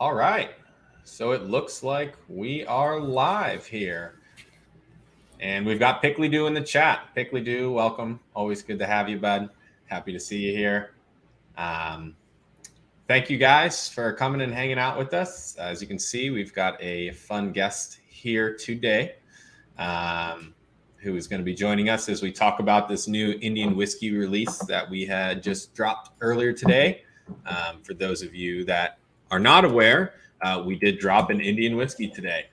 All right. So it looks like we are live here. And we've got Pickly Doo in the chat. Pickly Doo, welcome. Always good to have you, bud. Happy to see you here. Thank you guys for coming and hanging out with us. As you can see, we've got a fun guest here today who is going to be joining us as we talk about this new Indian whiskey release that we had just dropped earlier today. For those of you that are not aware, we did drop an Indian whiskey today.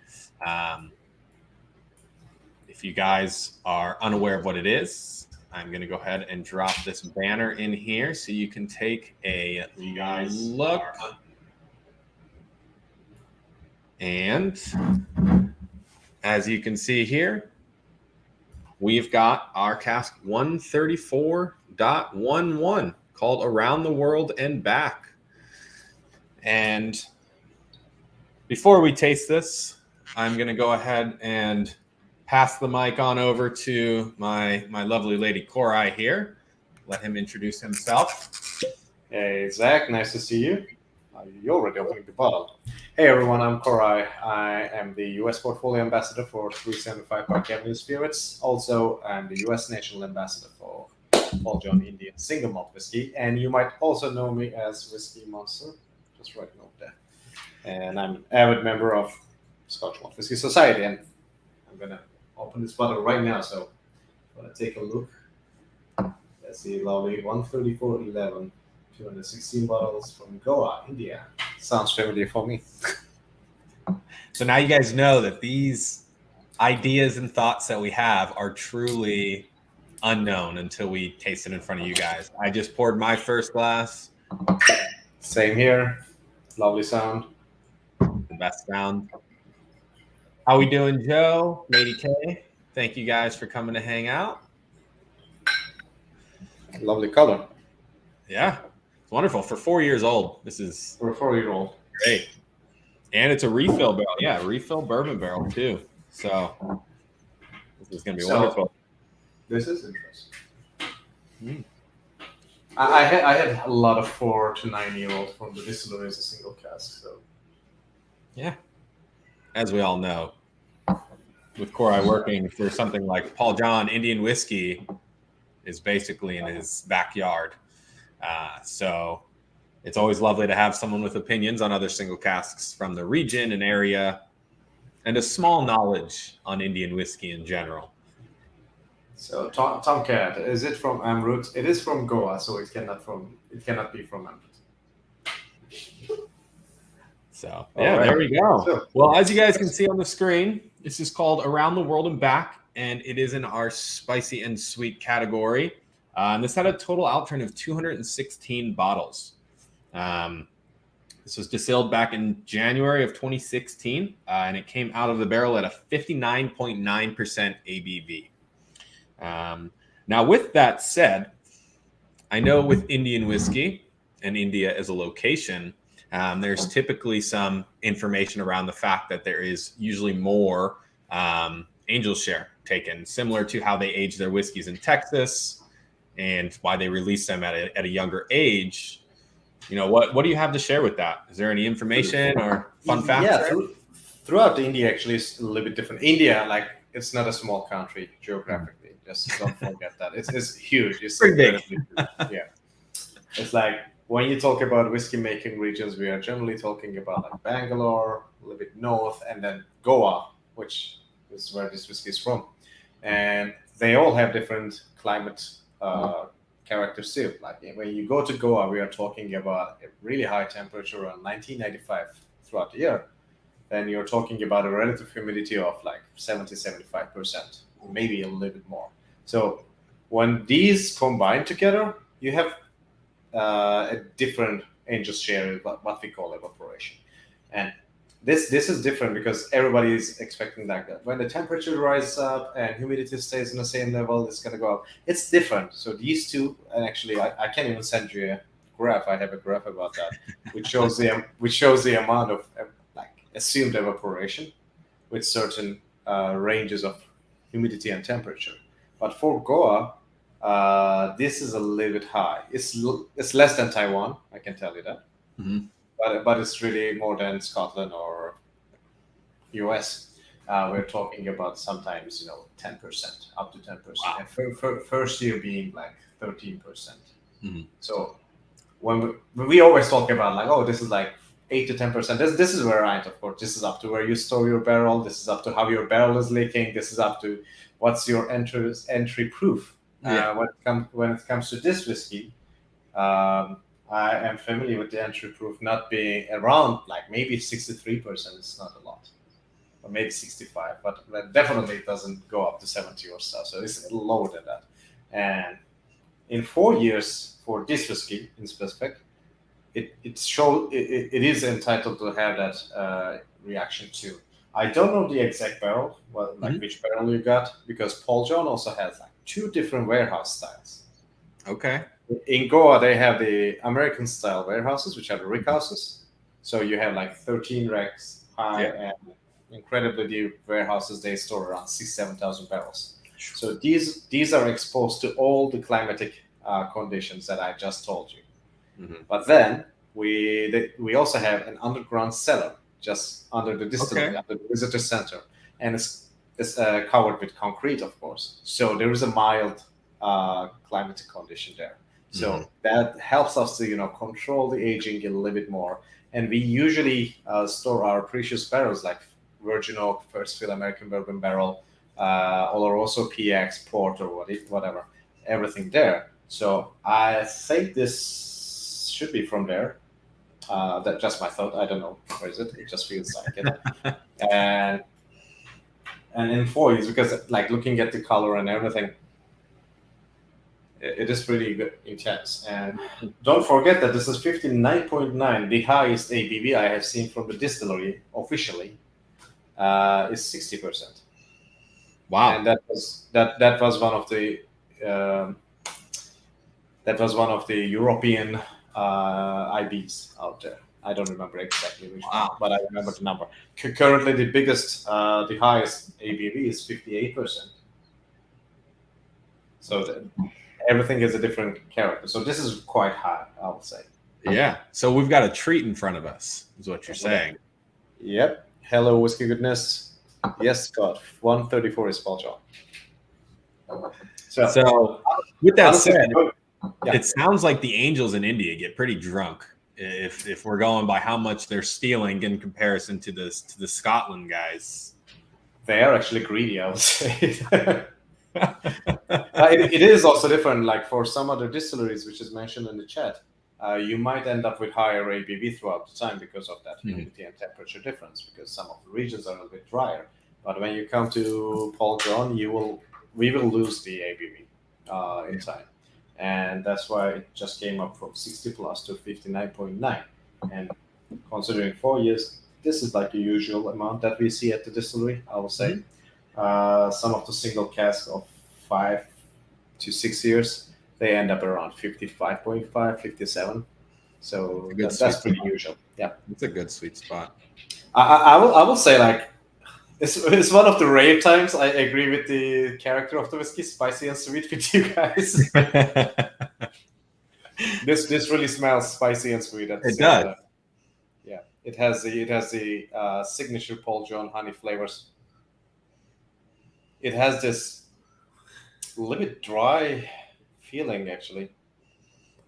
If you guys are unaware of what it is, I'm going to go ahead and drop this banner in here so you can take a look. And as you can see here, we've got our cask 134.11 called Around the World and Back. And before we taste this, I'm going to go ahead and pass the mic on over to my lovely lady Koray here. Let him introduce himself. Hey, Zach, nice to see you. You're already opening the bottle. Hey, everyone, I'm Koray. I am the U.S. Portfolio Ambassador for 375 Park Avenue Spirits. Also, I'm the U.S. National Ambassador for Paul John Indian Single Malt Whiskey. And you might also know me as Whiskey Monster, just right over there. And I'm an avid member of Scotch Malt Whiskey Society. And I'm going to open this bottle right now, so I'm going to take a look. That's the lovely 134.11, 216 bottles from Goa, India. Sounds familiar for me. So now you guys know that these ideas and thoughts that we have are truly unknown until we taste it in front of you guys. I just poured my first glass. Same here. Lovely sound. The best sound. How we doing, Joe? Lady K? Thank you guys for coming to hang out. Lovely color. Yeah, it's wonderful. For 4 years old, this is For a 4-year-old. great. And it's a refill barrel. Yeah, refill bourbon barrel too. So this is going to be wonderful. This is interesting. I had a lot of 4 to 9-year-olds from the distillery as a single cask. So yeah, as we all know, with Koray working for something like Paul John Indian Whiskey is basically in his backyard. So it's always lovely to have someone with opinions on other single casks from the region and area and a small knowledge on Indian whiskey in general. So Tomcat, is it from Amrut? It is from Goa, so it cannot be from Amrut. So yeah, right. There we go. So, well, as you guys can see on the screen, this is called Around the World and Back, and it is in our spicy and sweet category. And this had a total outturn of 216 bottles. This was distilled back in January of 2016, and it came out of the barrel at a 59.9% ABV. Now, with that said, I know with Indian whiskey and India as a location, there's typically some information around the fact that there is usually more angel share taken, similar to how they age their whiskeys in Texas and why they release them at a younger age. You know, what do you have to share with that? Is there any information or fun facts? Yeah, throughout India actually is a little bit different. India, like, it's not a small country geographically. Just don't forget that. It's huge. It's pretty big. Yeah. It's like when you talk about whiskey making regions, we are generally talking about like Bangalore, a little bit north, and then Goa, which is where this whiskey is from. And they all have different climate characters too. Like when you go to Goa, we are talking about a really high temperature around 1995 throughout the year. Then you're talking about a relative humidity of like 75%, maybe a little bit more. So when these combine together, you have a different angel share, what we call evaporation. And this is different because everybody is expecting that when the temperature rises up and humidity stays on the same level, it's going to go up. It's different. So these two, and actually I can't even send you a graph. I have a graph about that, which shows the amount of assumed evaporation with certain ranges of humidity and temperature. But for Goa, this is a little bit high. It's less than Taiwan, I can tell you that. Mm-hmm. but it's really more than Scotland or US. We're talking about sometimes 10%, up to 10%, Wow. and first year being like 13%. Mhm. So when we always talk about like, oh, this is like 8 to 10%. This is where of course, this is up to where you store your barrel. This is up to how your barrel is leaking. This is up to what's your entry proof. When it comes to this whiskey, I am familiar with the entry proof not being around like maybe 63%. It's not a lot, or maybe 65, but definitely it doesn't go up to 70 or so. So it's lower than that. And in 4 years for this whiskey in specific, it is entitled to have that reaction too. I don't know the exact barrel, which barrel you got, because Paul John also has like 2 different warehouse styles. Okay. In Goa, they have the American style warehouses, which are the rick houses. So you have like 13 racks high, and incredibly deep warehouses. They store around 6,000-7,000 barrels. So these are exposed to all the climatic conditions that I just told you. But then we also have an underground cellar just under the distillery, under the visitor center, and it's covered with concrete, of course. So there is a mild climatic condition there. So that helps us to control the aging a little bit more. And we usually store our precious barrels like Virgin Oak, First Fill American Bourbon Barrel, Oloroso PX, Port, or whatever, everything there. So I think this should be from there. That's just my thought. I don't know where is it. It just feels like it. and in 4 years, because like looking at the color and everything, it is pretty good, intense. And don't forget that this is 59.9. The highest ABV I have seen from the distillery officially is 60%. Wow. And that was one of the European IBs out there. I don't remember exactly which one, but I remember the number. Currently, the highest ABV is 58%. So everything is a different character. So this is quite high, I would say. Yeah. So we've got a treat in front of us, is what you're saying. Yep. Hello, whiskey goodness. Yes, Scott. 134 is Paul John. So with that said, it sounds like the Angels in India get pretty drunk if we're going by how much they're stealing in comparison to the Scotland guys. They are actually greedy, I would say. It is also different. Like for some other distilleries, which is mentioned in the chat, you might end up with higher ABV throughout the time because of that humidity and temperature difference. Because some of the regions are a little bit drier. But when you come to Paul John, we will lose the ABV in time, and that's why it just came up from 60 plus to 59.9. And considering 4 years, this is like the usual amount that we see at the distillery, I will say. Some of the single casks of 5 to 6 years, they end up around 55.5, 57. So that's pretty usual. Yeah, it's a good sweet spot. I will say like it's one of the rare times I agree with the character of the whiskey, spicy and sweet, with you guys. This really smells spicy and sweet at the same time. Yeah, it has the signature Paul John honey flavors. It has this a little bit dry feeling, actually.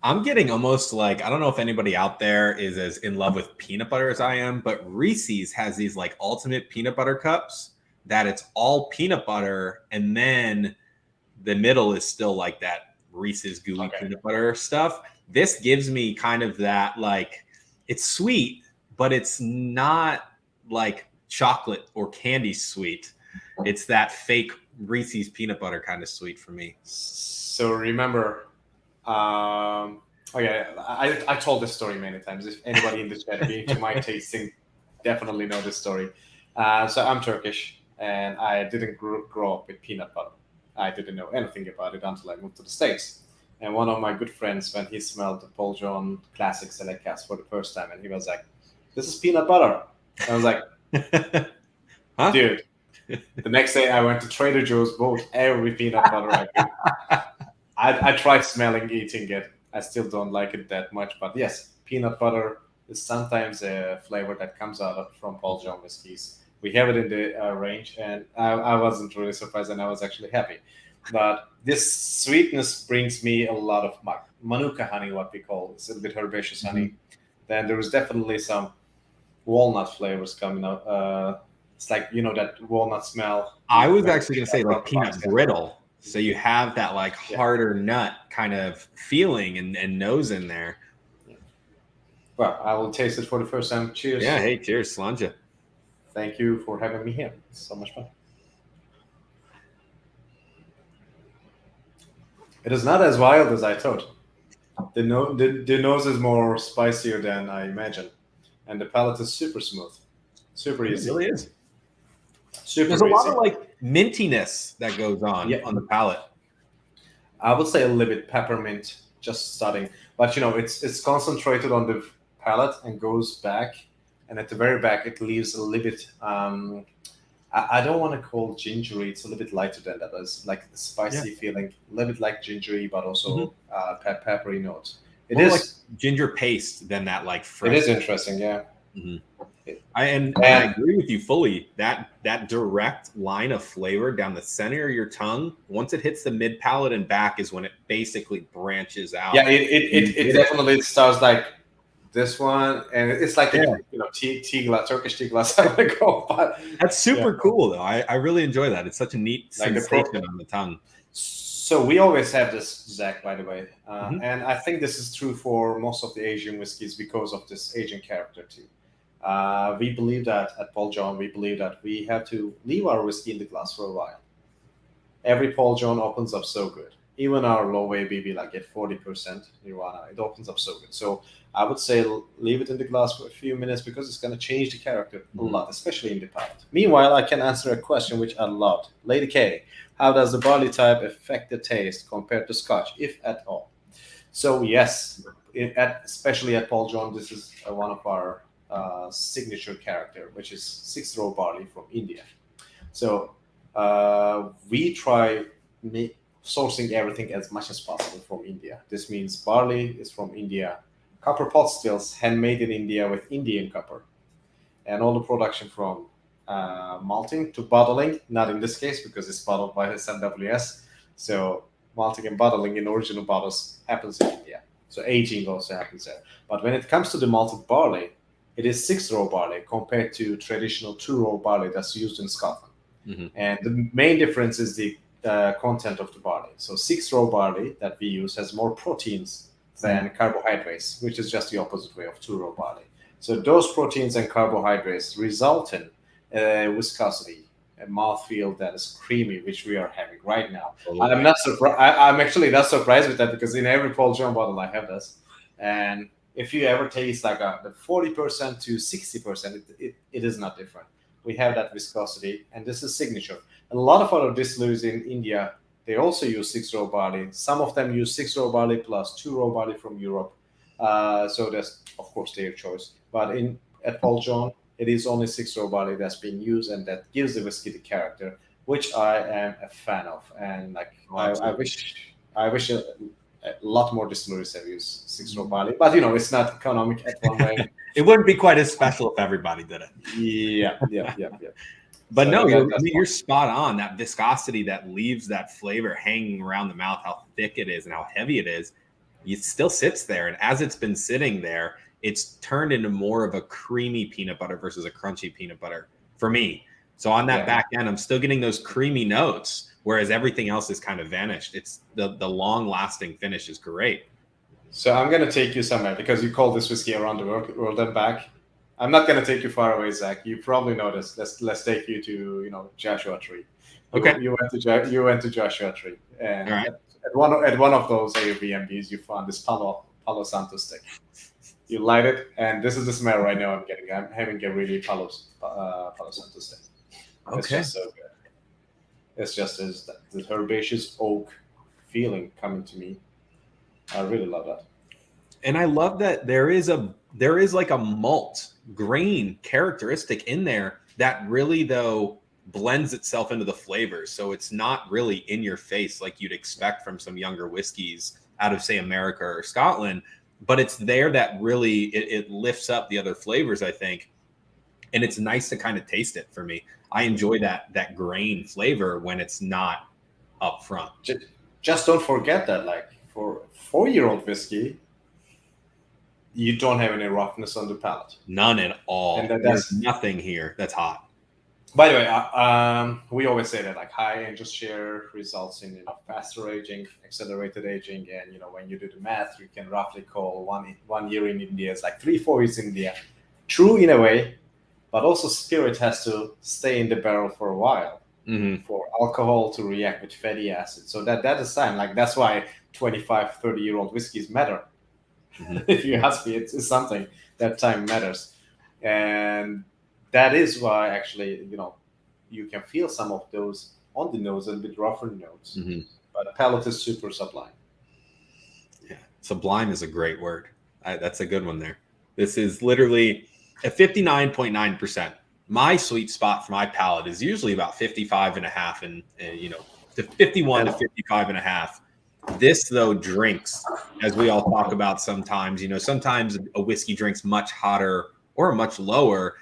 I'm getting almost like, I don't know if anybody out there is as in love with peanut butter as I am, but Reese's has these like ultimate peanut butter cups that it's all peanut butter, and then the middle is still like that Reese's gooey peanut butter stuff. This gives me kind of that, like, it's sweet, but it's not like chocolate or candy sweet. It's that fake Reese's peanut butter kind of sweet for me. So remember, I told this story many times. If anybody in the chat being to my tasting, definitely know this story. So I'm Turkish, and I didn't grow up with peanut butter. I didn't know anything about it until I moved to the States. And one of my good friends, when he smelled the Paul John Classic Select Cask for the first time, and he was like, "This is peanut butter." I was like, huh? Dude. The next day I went to Trader Joe's, bought every peanut butter I could. I tried smelling, eating it. I still don't like it that much. But yes, peanut butter is sometimes a flavor that comes from Paul John whiskeys. We have it in the range, and I wasn't really surprised, and I was actually happy. But this sweetness brings me a lot of manuka honey, what we call. It's a bit herbaceous honey. Then there is definitely some walnut flavors coming out. It's like, you know, that walnut smell. I was actually going to say like peanut brittle. So you have that like harder nut kind of feeling and nose in there. Well, I will taste it for the first time. Cheers. Yeah, hey, cheers, Slanja. Thank you for having me here. It's so much fun. It is not as wild as I thought. The nose is more spicier than I imagined. And the palate is super smooth. Super easy. It really is. Super There's a easy. lot of like mintiness that goes on the palate. I would say a little bit peppermint, just starting. But, you know, it's concentrated on the palate and goes back. And at the very back, it leaves a little bit, I don't want to call gingery. It's a little bit lighter than that. It's like a spicy feeling, a little bit like gingery, but also peppery note. It is like ginger paste than that like fresh. It is interesting, yeah. I agree with you fully. That direct line of flavor down the center of your tongue, once it hits the mid palate and back, is when it basically branches out. Yeah, it definitely starts like this one, and it's like tea glass, Turkish tea glass. I would go, but that's super cool though. I really enjoy that. It's such a neat sensation on the tongue. So we always have this, Zach, by the way, and I think this is true for most of the Asian whiskeys because of this Asian character too. We believe that at Paul John, we believe that we have to leave our whiskey in the glass for a while. Every Paul John opens up so good. Even our low ABV, like at 40% Nirvana, it opens up so good. So I would say leave it in the glass for a few minutes because it's going to change the character a lot, especially in the palate. Meanwhile, I can answer a question which I loved. Lady K, how does the barley type affect the taste compared to Scotch, if at all? So yes, especially at Paul John, this is one of our signature character, which is 6-row barley from India. So we try sourcing everything as much as possible from India. This means barley is from India, copper pot stills handmade in India with Indian copper, and all the production from malting to bottling, not in this case because it's bottled by SMWS. So malting and bottling in original bottles happens in India. So aging also happens there. But when it comes to the malted barley, it is 6-row barley compared to traditional 2-row barley that's used in Scotland. And the main difference is the content of the barley. So 6-row barley that we use has more proteins than carbohydrates, which is just the opposite way of 2-row barley. So those proteins and carbohydrates result in viscosity, a mouthfeel that is creamy, which we are having right now. I'm not surprised. I'm actually not surprised with that because in every Paul John bottle I have this. And if you ever taste like the 40% to 60%, it is not different. We have that viscosity, and this is signature. And a lot of other distilleries in India, they also use 6-row barley. Some of them use 6-row barley plus 2-row barley from Europe. So that's, of course, their choice. But at Paul John, it is only 6-row barley that's being used, and that gives the whiskey the character, which I am a fan of. And like I wish a lot more distilleries have used 6-row barley, but it's not economic at one way. It wouldn't be quite as special if everybody did it. Yeah. But so you're spot on. That viscosity that leaves that flavor hanging around the mouth, how thick it is and how heavy it is, it still sits there. And as it's been sitting there, it's turned into more of a creamy peanut butter versus a crunchy peanut butter for me. So on that back end, I'm still getting those creamy notes, whereas everything else is kind of vanished. It's the long-lasting finish is great. So I'm going to take you somewhere because you call this whiskey around the world and back. I'm not going to take you far away, Zach. You probably know this. Let's take you to Joshua Tree. Okay. You went to Joshua Tree, and right. at one of those Airbnbs, you found this Palo Santo stick. You light it, and this is the smell right now I'm getting. I'm having a really Palo Santo stick. Okay. It's just so good. It's just the herbaceous oak feeling coming to me. I really love that. And I love that there is like a malt grain characteristic in there that really though blends itself into the flavors. So it's not really in your face like you'd expect from some younger whiskeys out of say America or Scotland. but it's there that really it lifts up the other flavors, I think. And it's nice to kind of taste it for me. I enjoy that grain flavor when it's not up front. Just don't forget that, like, for 4-year-old whiskey, you don't have any roughness on the palate. None at all. And there's nothing here that's hot. By the way, we always say that like high angel share results in faster aging, accelerated aging, and when you do the math, you can roughly call one year in India is like 3-4 years in India. True in a way, but also spirit has to stay in the barrel for a while for alcohol to react with fatty acids. So that is time. Like that's why 25, 30-year-old whiskeys matter. If you ask me, it's something that time matters, and that is why actually you can feel some of those on the nose, a bit rougher notes, but the palate is super sublime. Yeah, sublime is a great word. That's a good one there. This is literally at 59.9%. My sweet spot for my palate is usually about 55.5 and to 51 to 55.5. This though drinks, as we all talk about sometimes, sometimes a whiskey drinks much hotter or much lower.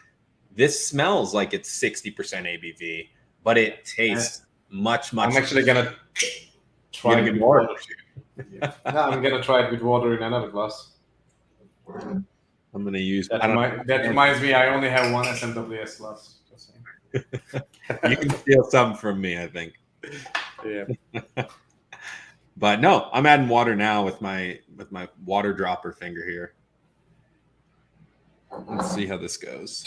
This smells like it's 60% ABV, but it tastes much. I'm actually gonna try it with water. No, I'm gonna try it with water in another glass. I'm gonna use that reminds me, I only have one SMWS glass. Just saying. You can steal some from me, I think. Yeah. But no, I'm adding water now with my water dropper finger here. Let's see how this goes.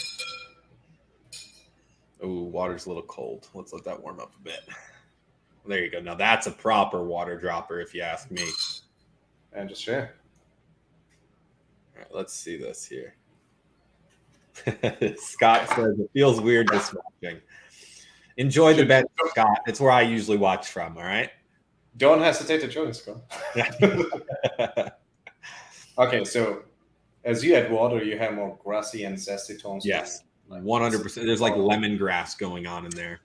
Oh, water's a little cold. Let's let that warm up a bit. There you go. Now that's a proper water dropper, if you ask me. And just share. All right, let's see this here. Scott says it feels weird just watching. Enjoy the bet, Scott. It's where I usually watch from. All right. Don't hesitate to join, Scott. Okay, so as you add water, you have more grassy and zesty tones. Yes, 100%. There's like lemongrass going on in there.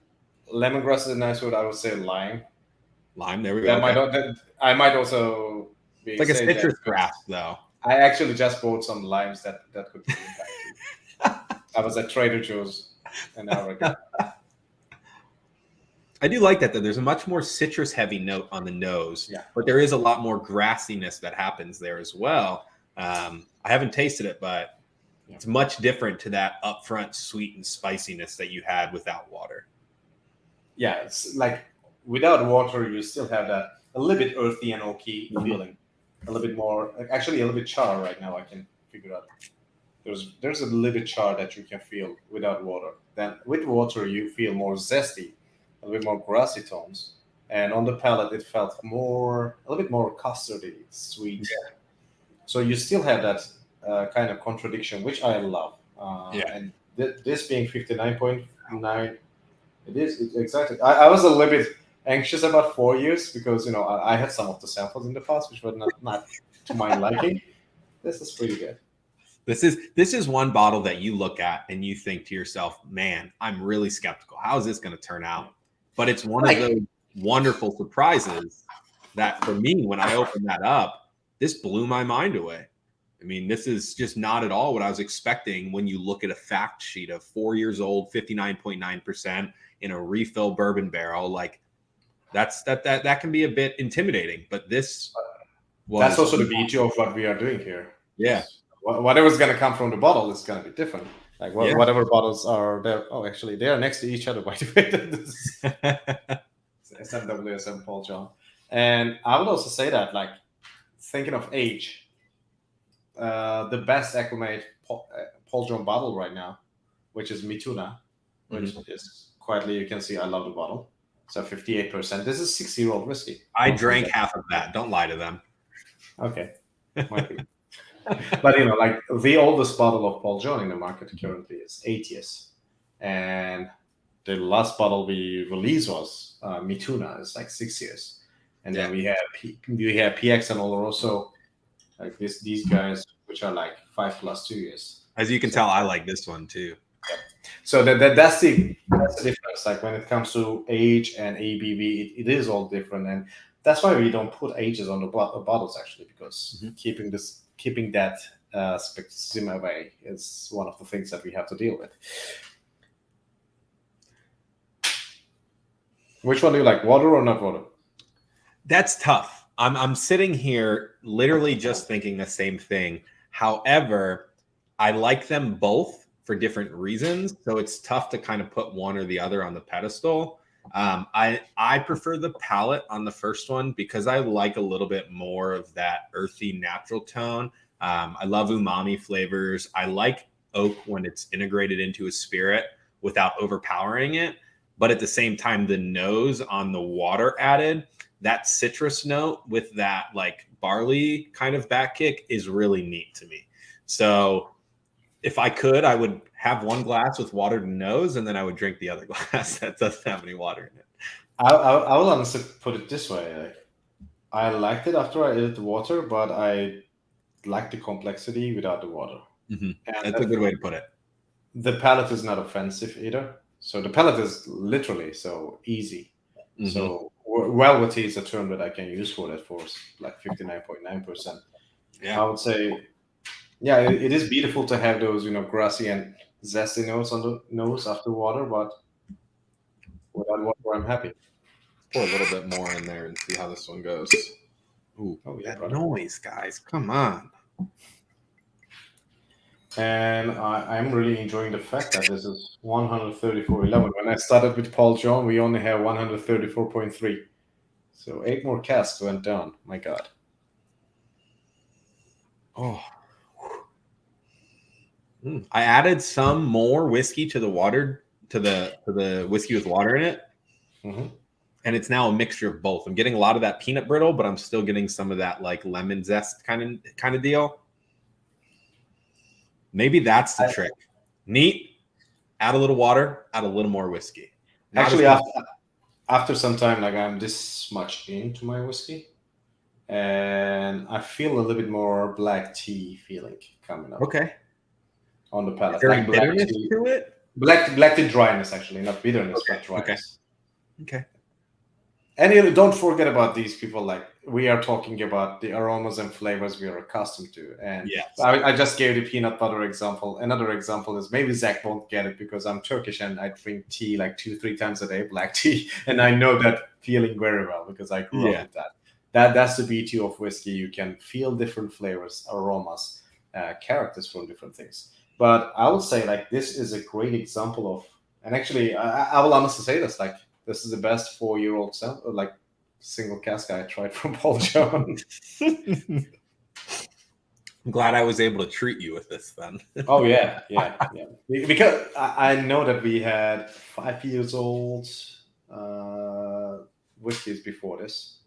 Lemongrass is a nice word. I would say lime. Lime, there we go. I might also be it's like a citrus grass, though. I actually just bought some limes that could be impacted. I was at Trader Joe's an hour ago. I do like that, though. There's a much more citrus-heavy note on the nose, but there is a lot more grassiness that happens there as well. I haven't tasted it, but it's much different to that upfront sweet and spiciness that you had without water. Yeah, it's like without water, you still have that a little bit earthy and oaky feeling. A little bit more, actually a little bit char right now. I can figure out. There's a little bit char that you can feel without water. Then with water, you feel more zesty, a little bit more grassy tones, and on the palate, it felt a little bit more custardy, sweet. Yeah. So you still have that kind of contradiction, which I love. And this being 59.9, it's exactly. I was a little bit anxious about 4 years because I had some of the samples in the past which were not to my liking. This is pretty good. This is one bottle that you look at and you think to yourself, man, I'm really skeptical. How is this going to turn out? But it's one of those wonderful surprises that for me, when I opened that up, this blew my mind away. I mean, this is just not at all what I was expecting when you look at a fact sheet of 4 years old, 59.9% in a refill bourbon barrel. Like that can be a bit intimidating, but this that's also the beauty of what we are doing here. Yeah. Whatever's going to come from the bottle is going to be different. Like whatever bottles are there. Oh, actually, they are next to each other, by the way. This is SMWS and Paul John. And I would also say that, like, thinking of age, the best acclimate Paul John bottle right now, which is Mituna, which is quietly, you can see I love the bottle. So 58%. This is 6-year-old whiskey. I drank half of that. Don't lie to them. Okay. Might be. But like the oldest bottle of Paul John in the market currently is 8 years, and the last bottle we released was Mituna. It's like 6 years, and then we have PX and Oloroso, like these guys, which are like 5+ 2 years. As you can tell, I like this one too. Yeah. So that's the difference. Like when it comes to age and ABV, it is all different, and that's why we don't put ages on the bottles actually, because keeping this keeping that skepticism away is one of the things that we have to deal with. Which one do you like, water or not water? That's tough. I'm sitting here literally just thinking the same thing. However, I like them both for different reasons, so it's tough to kind of put one or the other on the pedestal. I prefer the palette on the first one because I like a little bit more of that earthy natural tone. I love umami flavors. I like oak when it's integrated into a spirit without overpowering it. But at the same time, the nose on the water added, that citrus note with that like barley kind of back kick is really neat to me. So if I could, I would have one glass with watered nose, and then I would drink the other glass that doesn't have any water in it. I will honestly put it this way. Like, I liked it after I added the water, but I like the complexity without the water. Mm-hmm. That's a good way to put it. The palate is not offensive either. So the palate is literally so easy. Mm-hmm. So velvety is a term that I can use for that for like 59.9%. Yeah, I would say, yeah, it is beautiful to have those, grassy and zesty notes on the nose after water, but without water, I'm happy. Pour a little bit more in there and see how this one goes. Ooh, that noise, guys. Come on. And I'm really enjoying the fact that this is 134.11. When I started with Paul John, we only have 134.3. So 8 more casks went down. My God. Oh. I added some more whiskey to the water, to the whiskey with water in it. Mm-hmm. And it's now a mixture of both. I'm getting a lot of that peanut brittle, but I'm still getting some of that like lemon zest kind of deal. Maybe that's the trick. Neat. Add a little water, add a little more whiskey. Actually, after some time, like I'm this much into my whiskey, and I feel a little bit more black tea feeling coming up. Okay. On the palate. Is there like bitterness to it? Black tea dryness, actually, not bitterness, but dryness. Okay. And don't forget about these people. Like, we are talking about the aromas and flavors we are accustomed to. And yes. I just gave the peanut butter example. Another example is maybe Zach won't get it because I'm Turkish and I drink tea like 2-3 times a day, black tea. And I know that feeling very well because I grew up with that. That's the beauty of whiskey. You can feel different flavors, aromas, characters from different things. But I would say like this is a great example of, and actually I will honestly say this, like this is the best 4-year-old like single cask I tried from Paul John. I'm glad I was able to treat you with this then. Oh yeah. Because I know that we had 5-year-old whiskeys before this.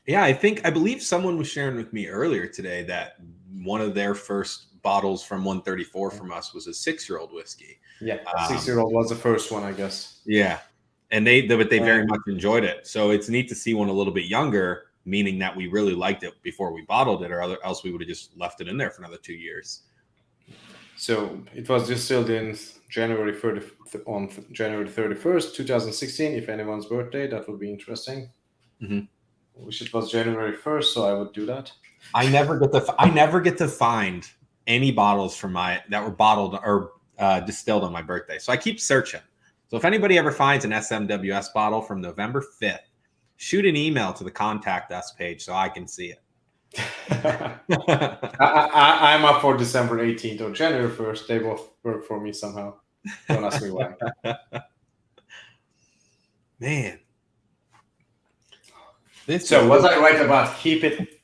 Yeah, I believe someone was sharing with me earlier today that one of their first bottles from 134 from us was a 6-year-old whiskey. Yeah, 6-year-old was the first one, I guess. Yeah, and they very much enjoyed it. So it's neat to see one a little bit younger, meaning that we really liked it before we bottled it, or else we would have just left it in there for another 2 years. So it was distilled in January 31st, 2016. If anyone's birthday, that would be interesting. Mm-hmm. I wish it was January 1st, so I would do that. I never get to find any bottles that were bottled or distilled on my birthday. So I keep searching. So if anybody ever finds an SMWS bottle from November 5th, shoot an email to the contact us page so I can see it. I'm up for December 18th or January 1st. They both work for me somehow. Don't ask me why. Man. So was I right about keep it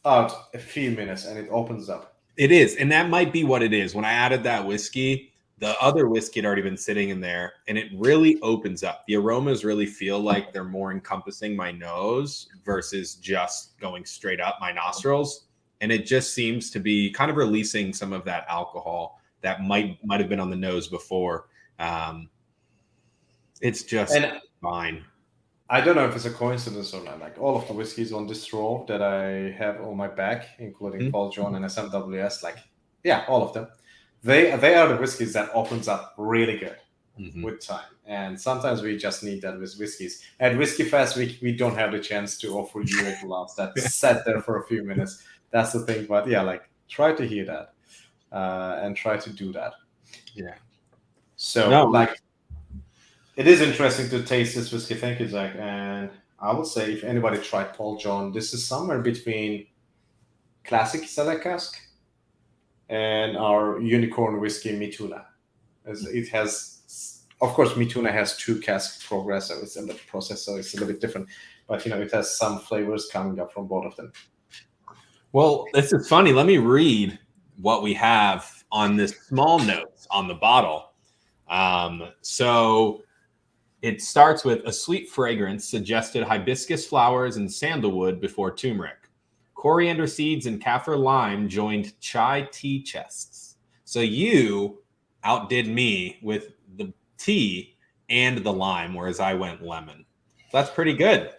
out a few minutes and it opens up? It is. And that might be what it is. When I added that whiskey, the other whiskey had already been sitting in there and it really opens up. The aromas really feel like they're more encompassing my nose versus just going straight up my nostrils. And it just seems to be kind of releasing some of that alcohol that might have been on the nose before. It's just fine. I don't know if it's a coincidence or not. Like all of the whiskeys on this row that I have on my back, including Paul John and SMWS, all of them. They are the whiskeys that opens up really good with time. And sometimes we just need that with whiskeys. At Whiskey Fest, we don't have the chance to offer you a glass that sat there for a few minutes. that's the thing. But yeah, like try to hear that and try to do that. Yeah. So No, like it is interesting to taste this whiskey. Thank you, Zach. And I would say if anybody tried Paul John, this is somewhere between classic cellar cask and our unicorn whiskey Mituna. As it has, of course, Mituna has 2 cask progress, so it's a little process, so it's a little bit different. But it has some flavors coming up from both of them. well, this is funny. Let me read what we have on this small notes on the bottle. So it starts with a sweet fragrance suggested hibiscus flowers and sandalwood before turmeric. Coriander seeds and kaffir lime joined chai tea chests. So you outdid me with the tea and the lime, whereas I went lemon. That's pretty good.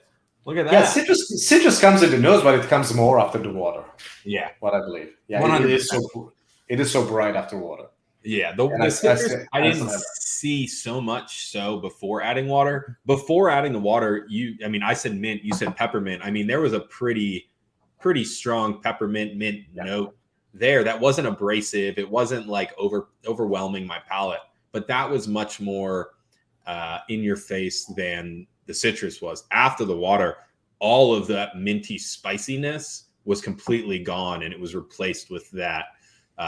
Look at that. Yeah, citrus comes in the nose, but it comes more after the water. Yeah. What I believe. Yeah, 100%. it is so bright after water. Yeah, the citrus, I didn't see so much so before adding water. Before adding the water, I said mint, you said peppermint. I mean, there was a pretty strong peppermint mint note there. That wasn't abrasive. It wasn't like overwhelming my palate, but that was much more in your face than the citrus was. After the water, all of that minty spiciness was completely gone, and it was replaced with that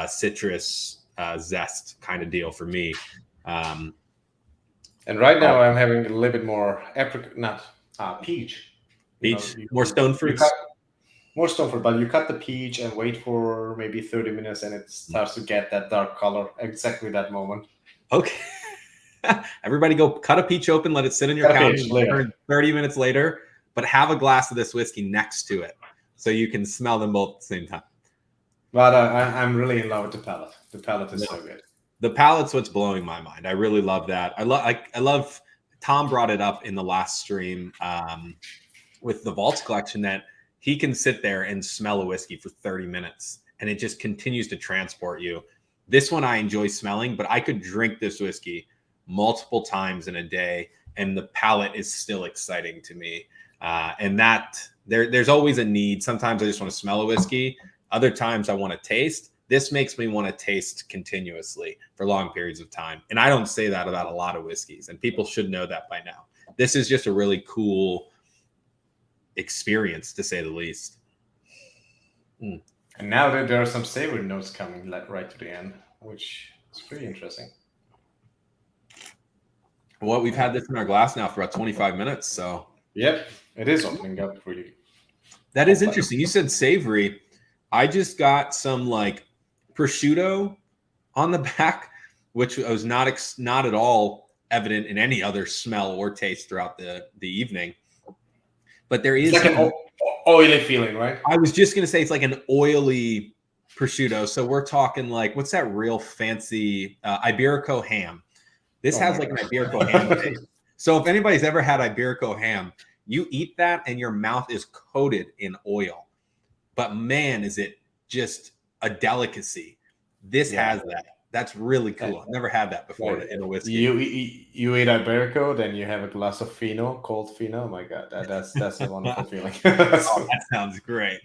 citrus zest kind of deal for me. And right now I'm having a little bit more peach. More stone fruits. More stone fruit, but you cut the peach and wait for maybe 30 minutes and it starts to get that dark color. Exactly that moment. Okay. Everybody go cut a peach open, let it sit in your counter 30 minutes later, but have a glass of this whiskey next to it so you can smell them both at the same time. But I'm really in love with the palate. The palate is so good. The palate's what's blowing my mind. I really love that. I love Tom brought it up in the last stream with the Vaults collection that he can sit there and smell a whiskey for 30 minutes and it just continues to transport you. This one I enjoy smelling, but I could drink this whiskey multiple times in a day and the palate is still exciting to me. And that there's always a need. Sometimes I just want to smell a whiskey. Other times I want to taste. This makes me want to taste continuously for long periods of time. And I don't say that about a lot of whiskeys, and people should know that by now. This is just a really cool experience, to say the least. And now there are some savory notes coming right to the end, which is pretty interesting. Well, we've had this in our glass now for about 25 minutes, so. Yep, it is opening up really. That is interesting. You said savory. I just got some like prosciutto on the back, which was not at all evident in any other smell or taste throughout the evening. But there is like an oily feeling, right? I was just going to say it's like an oily prosciutto. So we're talking like, what's that real fancy Iberico ham? This has like an Iberico ham taste. So if anybody's ever had Iberico ham, you eat that and your mouth is coated in oil. But man, is it just a delicacy. This has that. That's really cool. I've never had that before in a whiskey. You eat Iberico, then you have a glass of Fino, cold Fino. Oh my God, that's a wonderful feeling. That sounds great.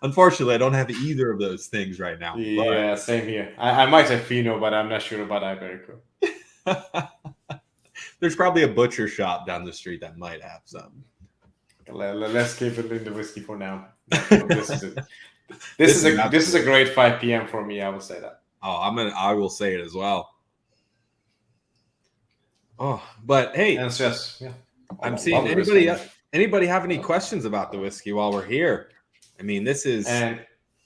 Unfortunately, I don't have either of those things right now. Yeah, same here. I might have Fino, but I'm not sure about Iberico. There's probably a butcher shop down the street that might have some. Let's keep it in the whiskey for now. This is it. This is a great 5 p.m. for me. I will say that. Oh, I will say it as well. Oh, but hey, and it's just I'm seeing anybody have any questions about the whiskey while we're here? I mean, this is and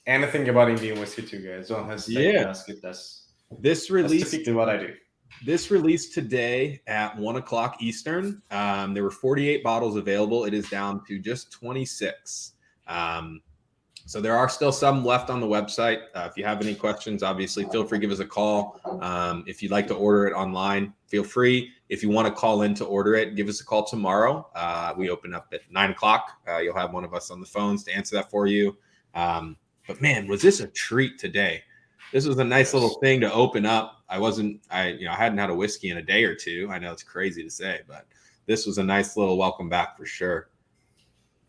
anything about Indian whiskey too, guys. Don't hesitate to ask it. This release. That's typically what I do. This released today at 1:00 Eastern. There were 48 bottles available. It is down to just 26. So there are still some left on the website. If you have any questions, obviously, feel free to give us a call. If you'd like to order it online, feel free. If you want to call in to order it, give us a call tomorrow. We open up at 9:00. You'll have one of us on the phones to answer that for you. But man, was this a treat today? This was a nice little thing to open up. I hadn't had a whiskey in a day or two. I know it's crazy to say, but this was a nice little welcome back for sure.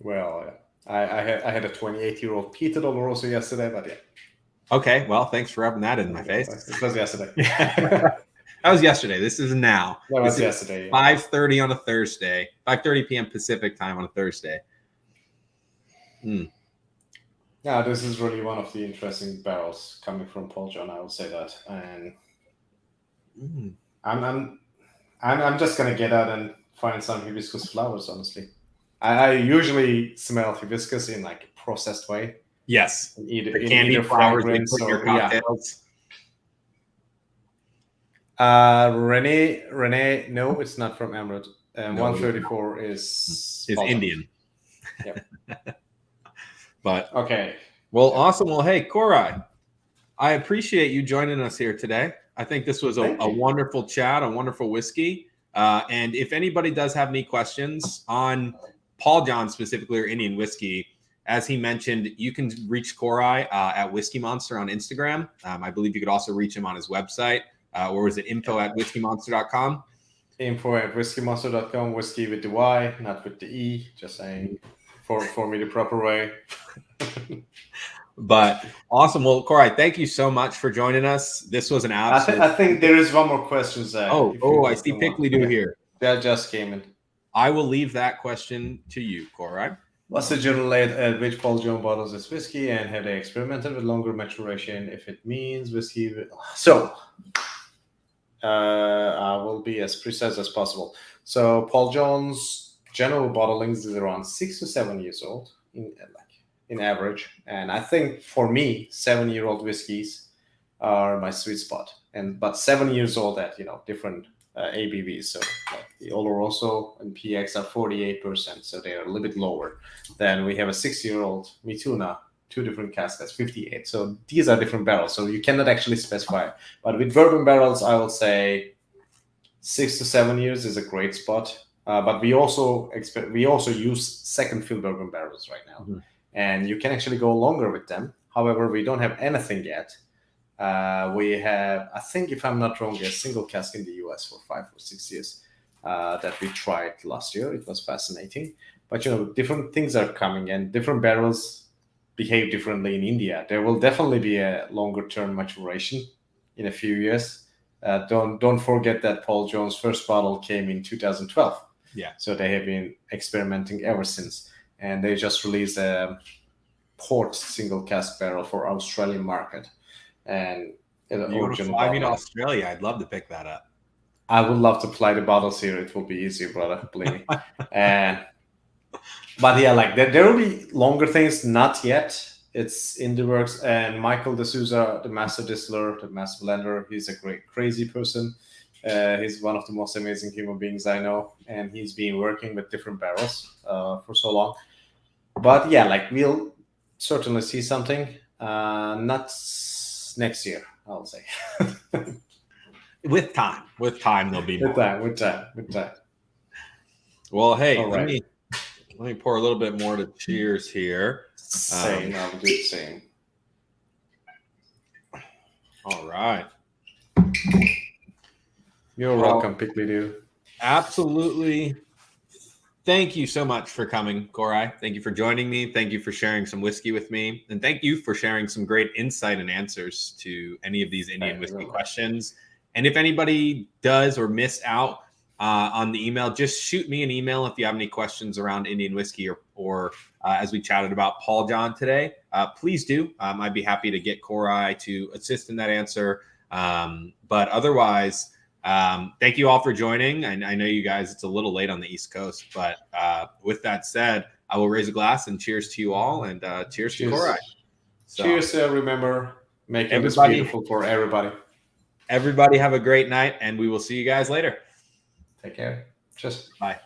Well, I had a 28-year-old Peter Doloroso yesterday, but yeah. Okay, well, thanks for rubbing that in my face. It was yesterday. That was yesterday. This is now. That was yesterday. 5:30 on a Thursday. 5:30 p.m. Pacific time on a Thursday. Yeah, this is really one of the interesting barrels coming from Paul John. I would say that, and I'm just gonna get out and find some hibiscus flowers. Honestly, I usually smell hibiscus in like a processed way. Yes, the candy flowers in your cocktails. Yeah. Renee, no, it's not from Emerald. 134 is Indian. Yep. But okay. Well, awesome. Well, hey, Koray, I appreciate you joining us here today. I think this was a wonderful chat, a wonderful whiskey. And if anybody does have any questions on Paul John specifically or Indian whiskey, as he mentioned, you can reach Koray at Whiskey Monster on Instagram. I believe you could also reach him on his website. Or was it info@whiskeymonster.com? Info@whiskeymonster.com. Whiskey with the Y, not with the E. Just saying for me the proper way. But awesome. Well, Koray, thank you so much for joining us. This was an absolute... I think there is one more question, Zach. I see Pickley do here. That just came in. I will leave that question to you, Koray. What's the general age at which Paul John bottles this whiskey, and have they experimented with longer maturation if it means whiskey? So, I will be as precise as possible. So, Paul John's general bottlings is around 6 to 7 years old in average, and I think for me, 7-year-old whiskeys are my sweet spot. But 7 years old at different ABVs. So like the Oloroso and PX are 48%, so they are a little bit lower. Then we have a 6-year-old Mituna, 2 different casks, 58. So these are different barrels, so you cannot actually specify. But with bourbon barrels, I will say 6 to 7 years is a great spot. But we also use second fill bourbon barrels right now, and you can actually go longer with them. However, we don't have anything yet. We have, I think, if I'm not wrong, a single cask in the US for 5 or 6 years that we tried last year. It was fascinating. But, different things are coming, and different barrels behave differently in India. There will definitely be a longer-term maturation in a few years. Don't forget that Paul John's first bottle came in 2012. Yeah. So they have been experimenting ever since. And they just released a port single cask barrel for Australian market. And you fly me to Australia, I'd love to pick that up. I would love to fly the bottles here. It will be easier, brother, believe me. But yeah, there will be longer things, not yet. It's in the works. And Michael D'Souza, the master distiller, the master blender, he's a great, crazy person. He's one of the most amazing human beings I know. And he's been working with different barrels for so long. But yeah, we'll certainly see something. Not next year, I'll say. With time there'll be more. With time. Well, hey, let me pour a little bit more to cheers here. Same, I'll do the same. All right. You're welcome, Pickley dude. Absolutely. Thank you so much for coming, Koray. Thank you for joining me. Thank you for sharing some whiskey with me. And thank you for sharing some great insight and answers to any of these Indian whiskey questions. And if anybody does or missed out on the email, just shoot me an email if you have any questions around Indian whiskey or as we chatted about Paul John today. Please do. I'd be happy to get Koray to assist in that answer. But otherwise, thank you all for joining. I know you guys, it's a little late on the East Coast, but with that said, I will raise a glass and cheers to you all, and cheers to Koray. So, cheers to remember making this beautiful for everybody. Everybody have a great night, and we will see you guys later. Take care. Cheers. Bye.